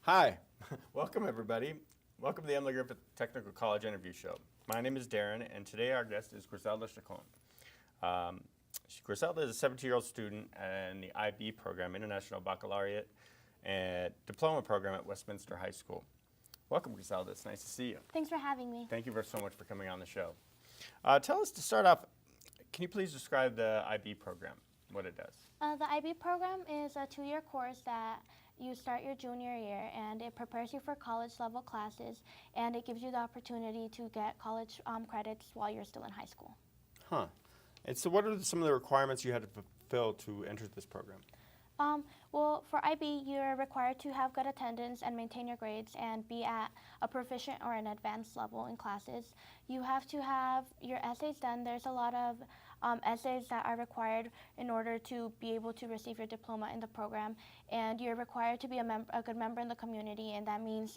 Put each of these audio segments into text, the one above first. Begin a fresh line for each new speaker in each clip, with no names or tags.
Hi, welcome everybody. Welcome to the Emily Griffith Technical College Interview Show. My name is Darin, and today our guest is Griselda Chacon. Griselda is a 17-year-old student in the IB program, International Baccalaureate and Diploma program at Westminster High School. Welcome, Griselda. It's nice to see you.
Thanks for having me.
Thank you so much for coming on the show. Tell us to start off, can you please describe the IB program, what it does?
The IB program is a 2-year course that you start your junior year, and it prepares you for college level classes, and it gives you the opportunity to get college credits while you're still in high school.
Huh. And so what are some of the requirements you had to fulfill to enter this program?
Well, for IB, you're required to have good attendance and maintain your grades and be at a proficient or an advanced level in classes. You have to have your essays done. There's a lot of essays that are required in order to be able to receive your diploma in the program, and you're required to be a good member in the community, and that means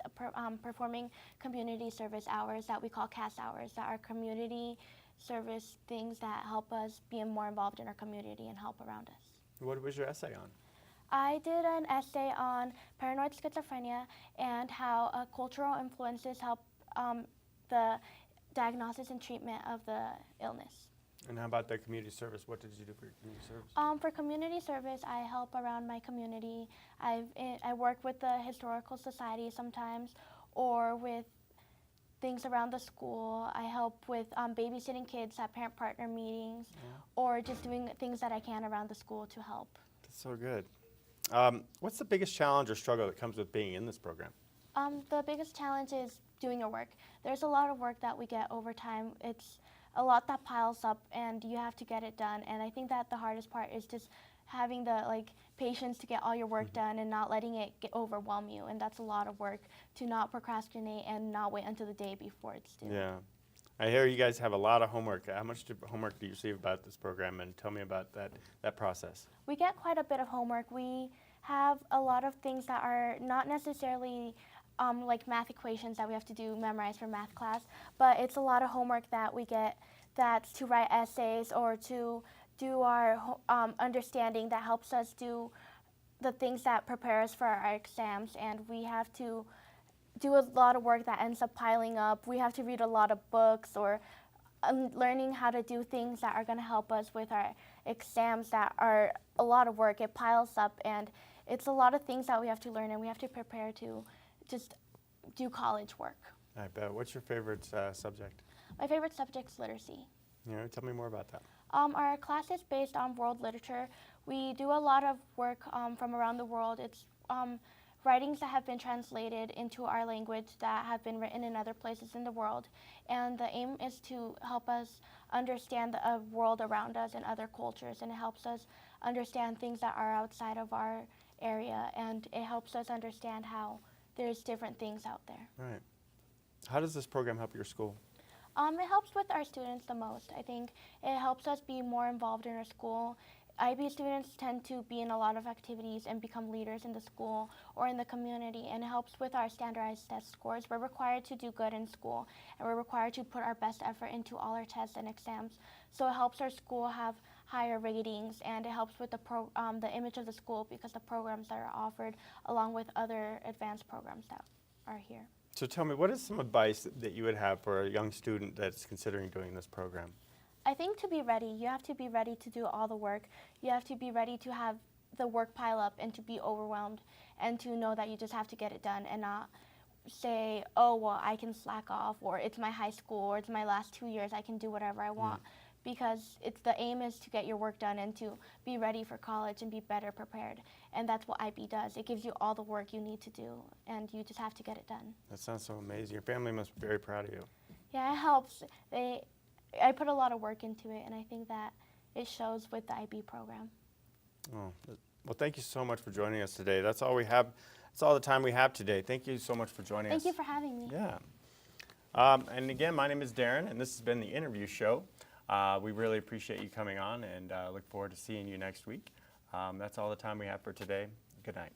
performing community service hours that we call CAS hours, that are community service things that help us be more involved in our community and help around us.
What was your essay on?
I did an essay on paranoid schizophrenia and how cultural influences help the diagnosis and treatment of the illness.
And how about the community service? What did you do for your community service?
For community service, I help around my community. I work with the Historical Society sometimes, or with things around the school. I help with babysitting kids at parent-partner meetings, or just doing things that I can around the school to help.
That's so good. What's the biggest challenge or struggle that comes with being in this program?
The biggest challenge is doing your work. There's a lot of work that we get over time. It's a lot that piles up, and you have to get it done. And I think that the hardest part is just having the patience to get all your work done and not letting it overwhelm you. And that's a lot of work, to not procrastinate and not wait until the day before it's due.
Yeah. I hear you guys have a lot of homework. How much homework do you receive about this program, and tell me about that process?
We get quite a bit of homework. We have a lot of things that are not necessarily like math equations that we have to memorize for math class, but it's a lot of homework that we get that's to write essays or to do our understanding that helps us do the things that prepare us for our exams, and we have to do a lot of work that ends up piling up. We have to read a lot of books, or learning how to do things that are going to help us with our exams that are a lot of work. It piles up, and it's a lot of things that we have to learn, and we have to prepare to just do college work.
I bet. What's your favorite subject?
My favorite subject is literacy.
Yeah, tell me more about that.
Our class is based on world literature. We do a lot of work from around the world. It's writings that have been translated into our language that have been written in other places in the world. And the aim is to help us understand the world around us and other cultures, and it helps us understand things that are outside of our area, and it helps us understand how there's different things out there.
Right. How does this program help your school?
It helps with our students the most. I think it helps us be more involved in our school. IB students tend to be in a lot of activities and become leaders in the school or in the community, and it helps with our standardized test scores. We're required to do good in school, and we're required to put our best effort into all our tests and exams. So it helps our school have higher ratings, and it helps with the image of the school because the programs that are offered, along with other advanced programs that are here.
So tell me, what is some advice that you would have for a young student that's considering doing this program?
I think to be ready, you have to be ready to do all the work. You have to be ready to have the work pile up and to be overwhelmed, and to know that you just have to get it done and not say, oh, well, I can slack off, or it's my high school, or it's my last 2 years, I can do whatever I want. Because the aim is to get your work done and to be ready for college and be better prepared. And that's what IB does. It gives you all the work you need to do, and you just have to get it done.
That sounds so amazing. Your family must be very proud of you.
Yeah, it helps. I put a lot of work into it, and I think that it shows with the IB program.
Oh, well, thank you so much for joining us today. That's all we have. That's all the time we have today. Thank you so much for joining us.
Thank you for having me.
Yeah. And again, my name is Darin, and this has been the interview show. We really appreciate you coming on, and look forward to seeing you next week. That's all the time we have for today. Good night.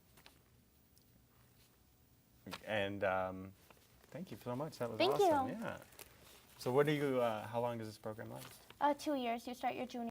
And thank you so much. That was awesome.
Thank you.
Yeah. So what do you, how long does this program last?
2 years. You start your junior